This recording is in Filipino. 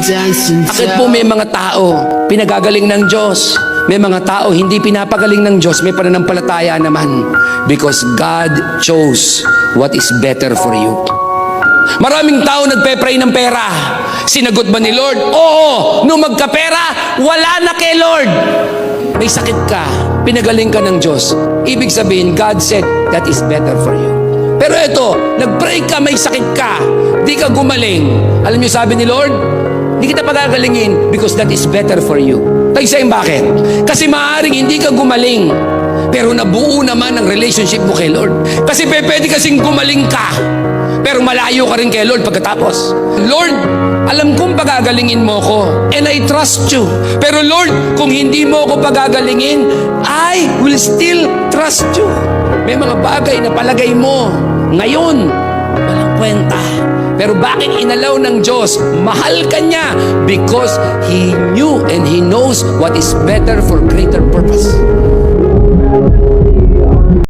Bakit po may mga tao pinagagaling ng Diyos? May mga tao hindi pinapagaling ng Diyos, may pananampalataya naman. Because God chose what is better for you. Maraming tao nagpe-pray ng pera. Sinagot ba ni Lord? Oo. Nung magkapera, wala na kay Lord. May sakit ka, pinagaling ka ng Diyos. Ibig sabihin, God said, that is better for you. Pero ito, nag-pray ka, may sakit ka, di ka gumaling. Alam niyo sabi ni Lord, di kita pagagalingin because that is better for you. Tayo bakit? Kasi maaaring hindi ka gumaling, pero nabuo naman ang relationship mo kay Lord. Kasi pwede kasing gumaling ka, pero malayo ka rin kay Lord pagkatapos. Lord, alam kong pagagalingin mo ko, and I trust you. Pero Lord, kung hindi mo ko pagagalingin, I will still trust you. May mga bagay na palagay mo ngayon, walang kwenta. Pero bakit inalaw ng Diyos? Mahal ka niya because He knew and He knows what is better for greater purpose.